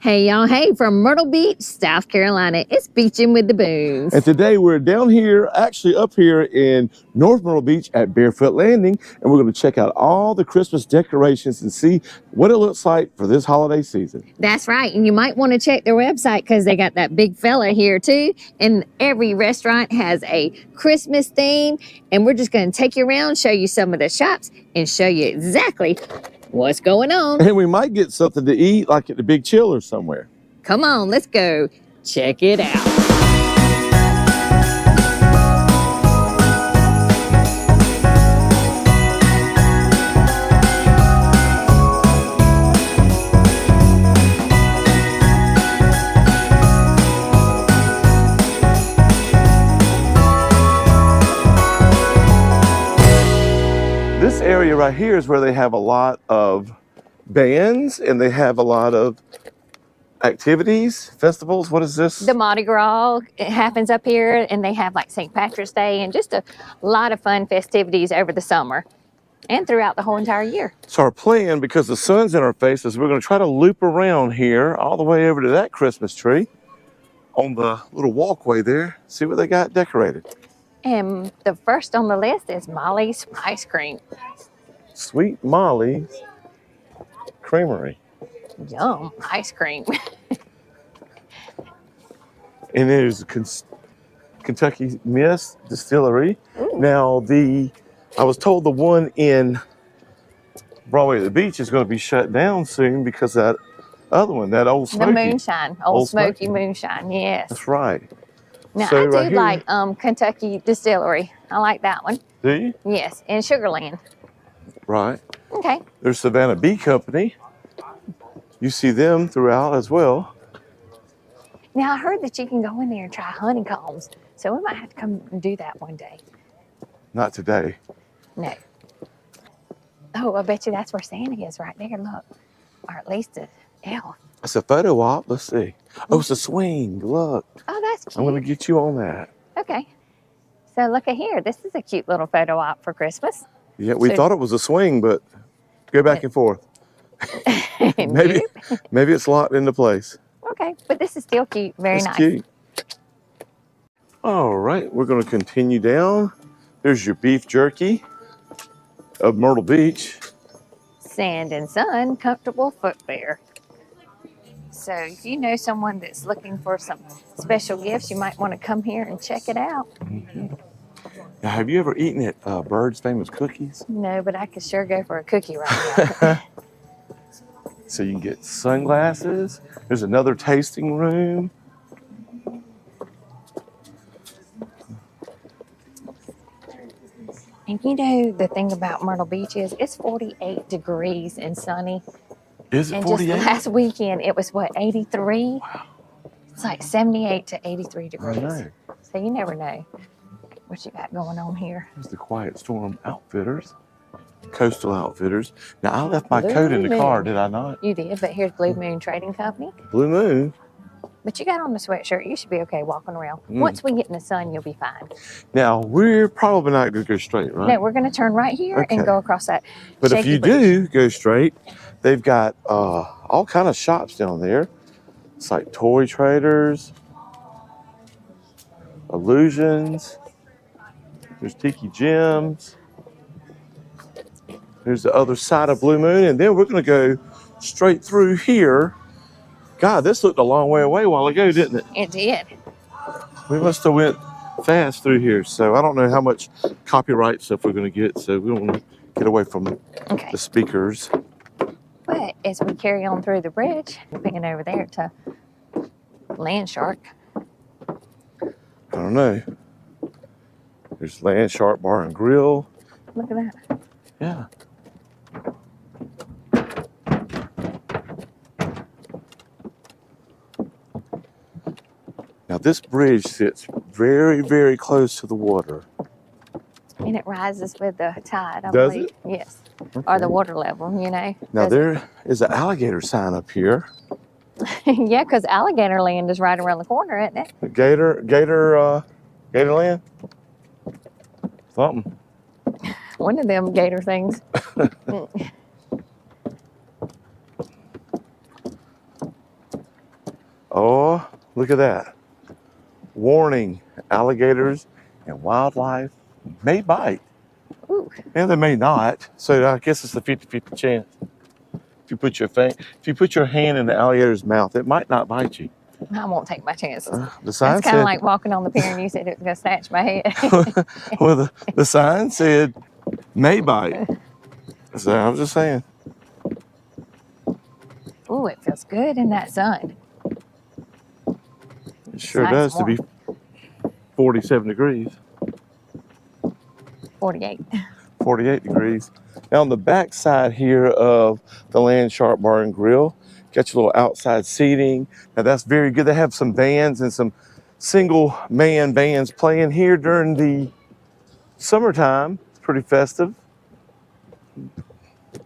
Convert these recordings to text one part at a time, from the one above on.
Hey y'all, hey, from Myrtle Beach, South Carolina, it's Beachin With The Boones. And today we're down here, actually up here in North Myrtle Beach at Barefoot Landing, and we're going to check out all the Christmas decorations and see what it looks like for this holiday season. That's right, and you might want to check their website because they got that big fella here too, and every restaurant has a Christmas theme, and we're just going to take you around, show you some of the shops, and show you exactly what's going on. And we might get something to eat, like at the Big Chill or somewhere. Come on, let's go check it out. This area right here is where they have a lot of bands and they have a lot of activities, festivals. What is this? The Mardi Gras, it happens up here, and they have like St. Patrick's Day and just a lot of fun festivities over the summer and throughout the whole entire year. So our plan, because the sun's in our faces, we're going to try to loop around here all the way over to that Christmas tree on the little walkway there, see what they got decorated. And the first on the list is Molly's Ice Cream. Sweet Molly's Creamery. Yum, ice cream. And there's Kentucky Miss Distillery. Ooh. Now, I was told the one in Broadway at the Beach is going to be shut down soon because that other one, that Old Smoky. The moonshine, Old Smoky moonshine, yes. That's right. Now, So I do right here, like Kentucky Distillery. I like that one. Do you? Yes, and Sugarland. Right. Okay. There's Savannah Bee Company. You see them throughout as well. Now, I heard that you can go in there and try honeycombs, so we might have to come and do that one day. Not today. No. Oh, I bet you that's where Santa is right there, look. Or at least an elf. It's a photo op. Let's see. Oh, it's a swing. Look. Oh, that's cute. I'm going to get you on that. Okay. So look at here. This is a cute little photo op for Christmas. Yeah, we thought it was a swing, but go back and forth. maybe it's locked into place. Okay, but this is still cute. Very nice. Cute. All right, we're going to continue down. There's your beef jerky of Myrtle Beach. Sand and sun, comfortable footwear. So if you know someone that's looking for some special gifts, you might want to come here and check it out. Mm-hmm. Now, have you ever eaten at Bird's Famous Cookies? No, but I could sure go for a cookie right now. So you can get sunglasses. There's another tasting room. And you know the thing about Myrtle Beach is it's 48 degrees and sunny. Is it 48? And just last weekend it was what, 83? Wow. It's like 78 to 83 degrees. I know. So you never know what you got going on here. There's the Quiet Storm Outfitters, Coastal Outfitters. Now I left my coat in the car, did I not? You did, but here's Blue Moon Trading Company. Blue Moon. But you got on the sweatshirt. You should be okay walking around. Once we get in the sun, you'll be fine. Now, we're probably not going to go straight, right? No, we're going to turn right here and go across that. But if you do go straight, they've got all kind of shops down there. It's like toy traders, illusions. There's Tiki Gems. There's the other side of Blue Moon. And then we're going to go straight through here. God, this looked a long way away a while ago, didn't it? It did. We must have went fast through here. So I don't know how much copyright stuff we're going to get. So we don't want to get away from the speakers. But as we carry on through the bridge, we're picking over there to Land Shark. I don't know. There's Land Shark Bar and Grill. Look at that. Yeah. Now this bridge sits very, very close to the water. And it rises with the tide, I Does believe. it? Yes. Okay. Or the water level, you know. Now there is an alligator sign up here. Yeah, because Alligator Land is right around the corner, isn't it? Gatorland? Something. One of them gator things. Oh, look at that. Warning, alligators and wildlife may bite. Ooh. And they may not. So I guess it's a 50-50 chance. If you put your hand in the alligator's mouth, it might not bite you. I won't take my chances. The sign It's kind of said, like walking on the pier and you said it was going to snatch my head. well, the sign said may bite. So I was just saying. Ooh, it feels good in that sun. It sure nice does to warm. be 47 degrees. 48. 48 degrees. Now on the back side here of the Land Shark Bar and Grill, got your little outside seating. Now that's very good. They have some bands and some single man bands playing here during the summertime. It's pretty festive.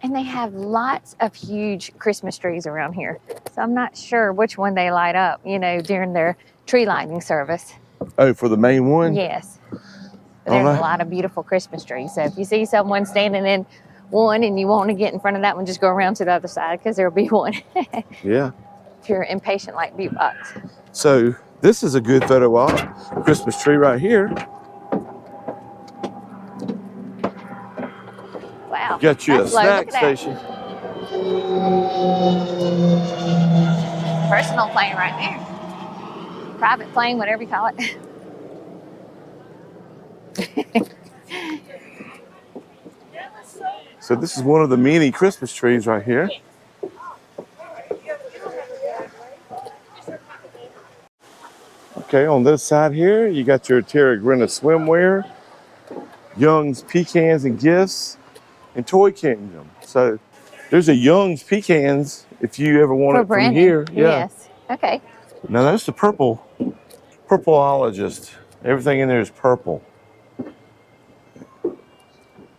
And they have lots of huge Christmas trees around here. So I'm not sure which one they light up, you know, during their tree lighting service. Oh, for the main one? Yes. But there's a lot of beautiful Christmas trees. So if you see someone standing in one and you want to get in front of that one, just go around to the other side because there'll be one. Yeah. If you're impatient like Beatbox. So this is a good photo op. Christmas tree right here. Wow. Got you a That's low. snack station. Personal plane right there. Private plane, whatever you call it. So this is one of the many Christmas trees right here. Okay, on this side here, you got your Terra Grena swimwear, Young's Pecans and Gifts, and Toy Kingdom. So there's a Young's Pecans if you ever want For it Brandon. from here. Yeah. Yes. Okay. Now that's the purpleologist. Everything in there is purple.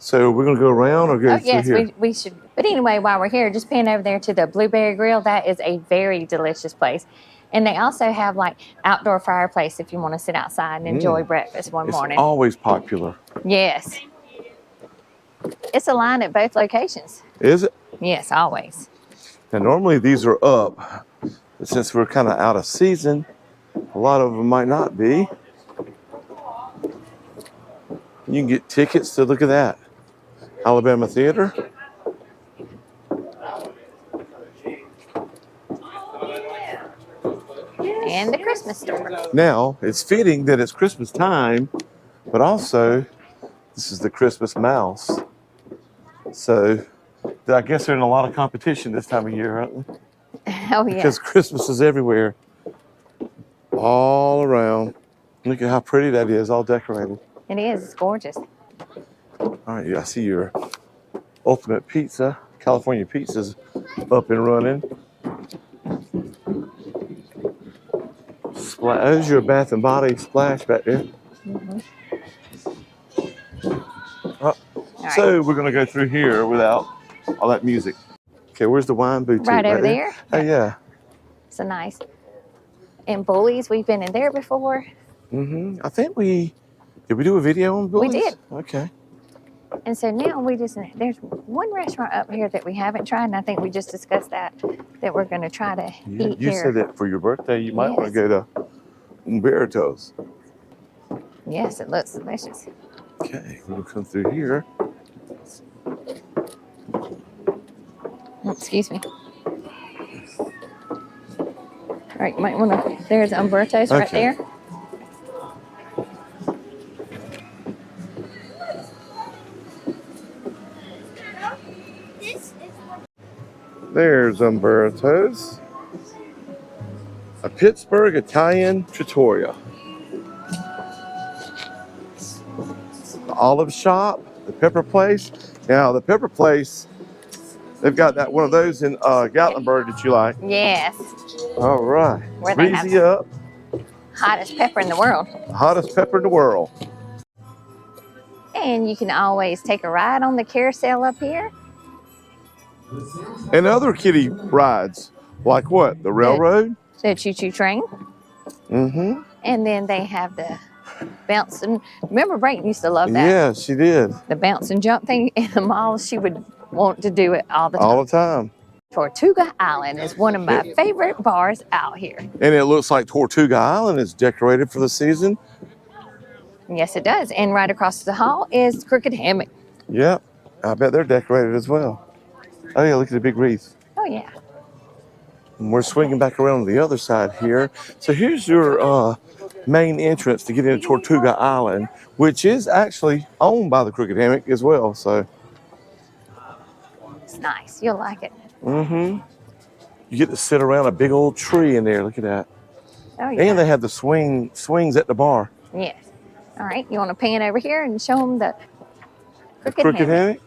So we're gonna go around or go through here? Yes, we should. But anyway, while we're here, just pan over there to the Blueberry Grill. That is a very delicious place. And they also have like outdoor fireplace if you want to sit outside and enjoy breakfast one morning. It's always popular. Yes. It's a line at both locations. Is it? Yes, always. Now normally these are up, but since we're kind of out of season, a lot of them might not be. You can get tickets to, look at that, Alabama Theater. And the Christmas store. Now, it's fitting that it's Christmas time, but also this is the Christmas mouse. So I guess they're in a lot of competition this time of year, aren't they? Oh, yeah. Because Christmas is everywhere, all around. Look at how pretty that is, all decorated. It is. It's gorgeous. All right, I see your Ultimate Pizza, California Pizza's up and running. There's your Bath and Body Splash back there. So we're gonna go through here without all that music. Okay, where's the wine boutique? Right over there. Oh yeah. It's a nice. And Bullies, we've been in there before. I think did we do a video on Bullies? We did. Okay. And so now there's one restaurant up here that we haven't tried, and I think we just discussed that we're going to try to eat You here. said that for your birthday, you might want to go to Umberto's. Yes, it looks delicious. Okay, we'll come through here. Excuse me. All right, you might want to, there's Umberto's right there. There's Umberto's. A Pittsburgh Italian trattoria. The Olive Shop, the Pepper Place. Now the Pepper Place, they've got that one of those in Gatlinburg that you like. Yes. All right. Where they Breezy have up. hottest pepper in the world. Hottest pepper in the world. And you can always take a ride on the carousel up here. And other kiddie rides, like what? The railroad? The choo-choo train. And then they have the bounce and remember Brayton used to love that. Yeah, she did. The bounce and jump thing in the mall, she would want to do it all the time. All the time. Tortuga Island is one of my favorite bars out here. And it looks like Tortuga Island is decorated for the season. Yes, it does. And right across the hall is Crooked Hammock. Yep, I bet they're decorated as well. Oh yeah, look at the big wreath. Oh, yeah. And we're swinging back around to the other side here. So here's your main entrance to get into Tortuga Island, which is actually owned by the Crooked Hammock as well. So It's nice. You'll like it. you get to sit around a big old tree in there. Look at that. Oh, yeah. And they have the swings at the bar. Yes. All right. You want to pan over here and show them the Crooked Hammock.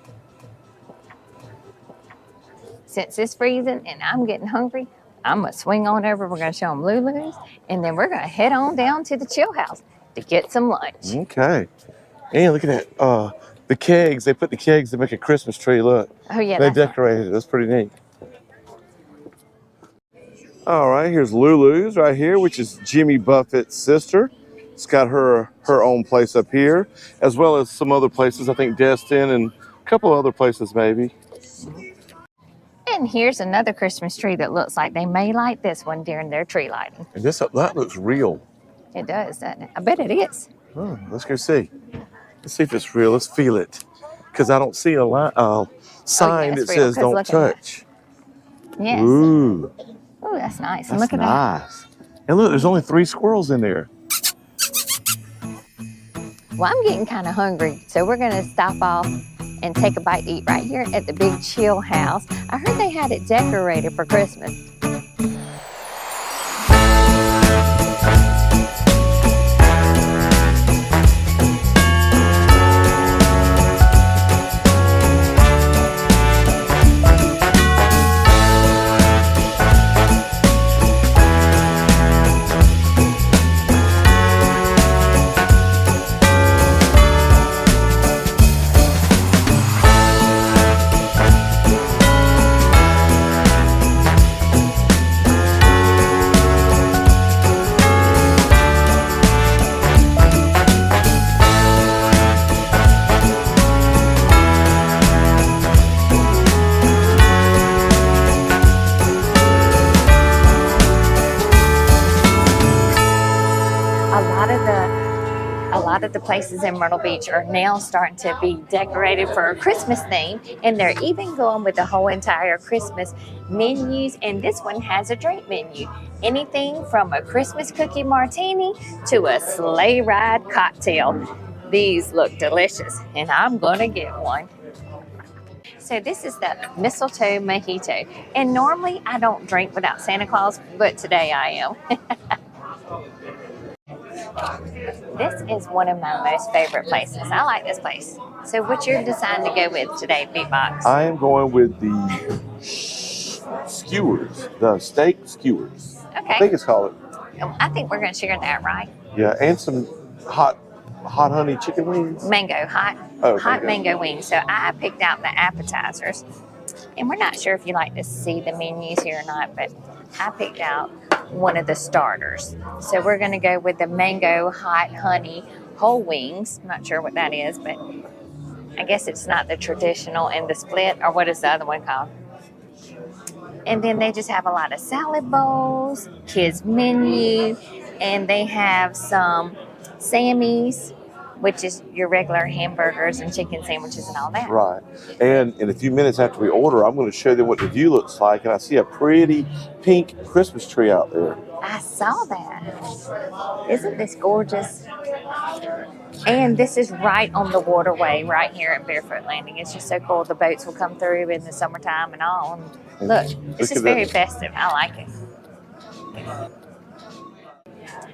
Since it's freezing and I'm getting hungry, I'm going to swing on over. We're going to show them Lulu's, and then we're going to head on down to the chill house to get some lunch. Okay. And look at that. The kegs. They put the kegs to make a Christmas tree. Look. Oh, yeah. They decorated it. That's pretty neat. All right. Here's Lulu's right here, which is Jimmy Buffett's sister. It's got her own place up here, as well as some other places. I think Destin and a couple other places maybe. And here's another Christmas tree that looks like they may light this one during their tree lighting. And that looks real. It does, doesn't it? I bet it is. Oh, let's go see. Let's see if it's real. Let's feel it. Because I don't see a sign that says don't touch. Yes. Ooh. Oh, that's nice. That's look at nice. And look, there's only 3 squirrels in there. Well, I'm getting kind of hungry, so we're going to stop off and take a bite to eat right here at the Big Chill House. I heard they had it decorated for Christmas. A lot of the places in Myrtle Beach are now starting to be decorated for a Christmas theme, and they're even going with the whole entire Christmas menus, and this one has a drink menu. Anything from a Christmas cookie martini to a sleigh ride cocktail. These look delicious, and I'm gonna get one. So this is the mistletoe mojito, and normally I don't drink without Santa Claus, but today I am. This is one of my most favorite places. I like this place. So what's your design to go with today, Beatbox? I am going with the skewers, the steak skewers. Okay. I think it's called it. I think we're going to share that, right? Yeah, and some hot honey chicken wings. Hot mango wings. So I picked out the appetizers. And we're not sure if you like to see the menus here or not, but I picked out one of the starters. So we're going to go with the mango hot honey whole wings. I'm not sure what that is, but I guess it's not the traditional and the split, or what is the other one called? And then they just have a lot of salad bowls, kids menu, and they have some Sammy's, which is your regular hamburgers and chicken sandwiches and all that. Right. And in a few minutes after we order, I'm going to show them what the view looks like. And I see a pretty pink Christmas tree out there. I saw that. Isn't this gorgeous? And this is right on the waterway right here at Barefoot Landing. It's just so cool. The boats will come through in the summertime and all. And look, this is very festive. I like it.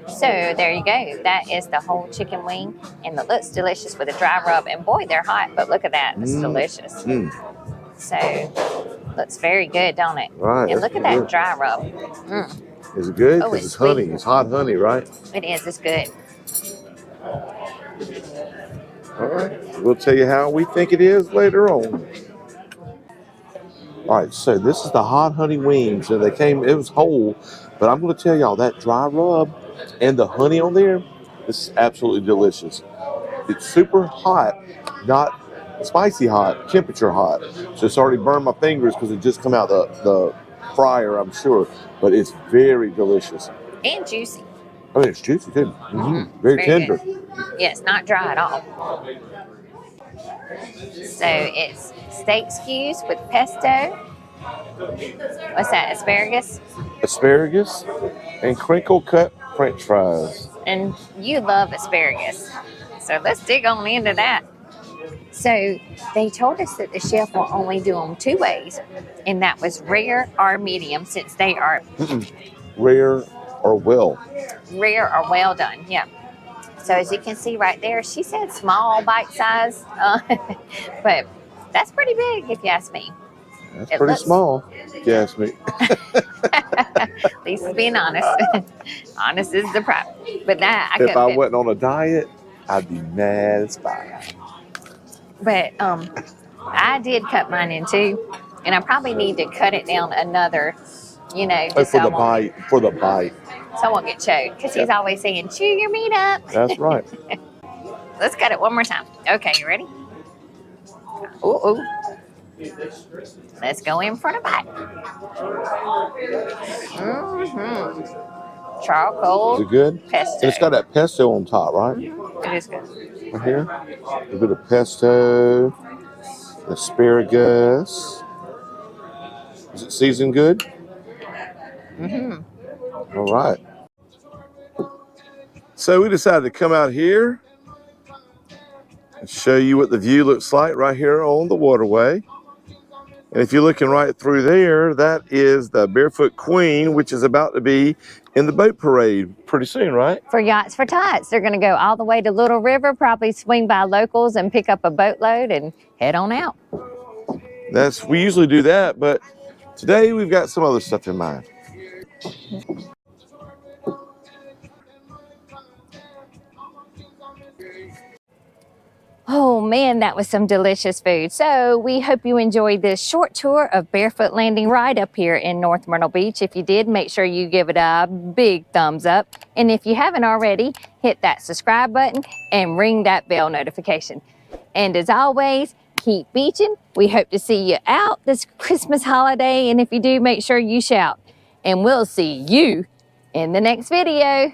So there you go. That is the whole chicken wing, and it looks delicious with a dry rub. And boy, they're hot, but look at that. It's delicious. So looks very good, don't it? Right. And look at that dry rub. Is it good? Oh, Because it's honey. It's hot honey, right? It is. It's good. All right. We'll tell you how we think it is later on. All right. So this is the hot honey wings, and it was whole, but I'm going to tell y'all that dry rub and the honey on there, this is absolutely delicious. It's super hot, not spicy hot, temperature hot. So it's already burned my fingers because it just come out the fryer, I'm sure. But it's very delicious. And juicy. Oh, it's juicy too. Very tender. Good. Yeah, it's not dry at all. So it's steak skews with pesto. What's that, asparagus? Asparagus and crinkle cut French fries. And you love asparagus. So let's dig on into that. So they told us that the chef will only do them 2 ways, and that was rare or medium, since they are Rare or well. rare or well done. Yeah. So as you can see right there, she said small, bite size, but that's pretty big if you ask me. That's pretty small, if you ask me. At least being honest. Honest is the pride. But that if I wasn't on a diet, I'd be mad as fire. But I did cut mine in 2, and I probably need to cut it down another, just for the bite. For the bite. So I won't get choked, because he's always saying, chew your meat up. That's right. Let's cut it one more time. Okay, you ready? Ooh. Let's go in for the bite. Charcoal. Is it good? Pesto. And it's got that pesto on top, right? It is good. Right here. A bit of pesto, asparagus. Is it seasoned good? All right. So we decided to come out here and show you what the view looks like right here on the waterway. And if you're looking right through there, that is the Barefoot Queen, which is about to be in the boat parade pretty soon, right? For Yachts for Tots. They're going to go all the way to Little River, probably swing by locals and pick up a boatload and head on out. We usually do that, but today we've got some other stuff in mind. Oh man, that was some delicious food. So we hope you enjoyed this short tour of Barefoot Landing right up here in North Myrtle Beach. If you did, make sure you give it a big thumbs up. And if you haven't already, hit that subscribe button and ring that bell notification. And as always, keep beaching. We hope to see you out this Christmas holiday. And if you do, make sure you shout. And we'll see you in the next video.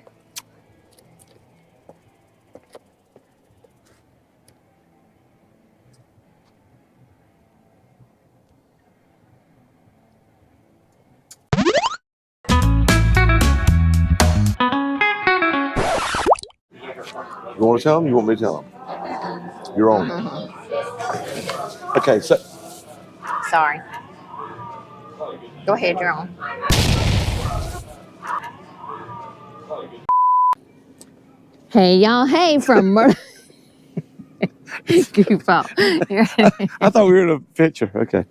You want to tell them? You want me to tell them? You're on. Okay, so. Sorry. Go ahead, you're on. Hey, y'all. Hey, from Myrtle. Goof off. I thought we were in a picture. Okay.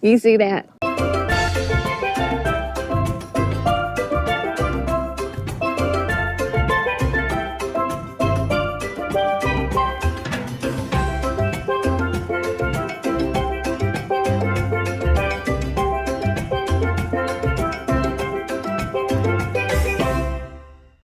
You see that?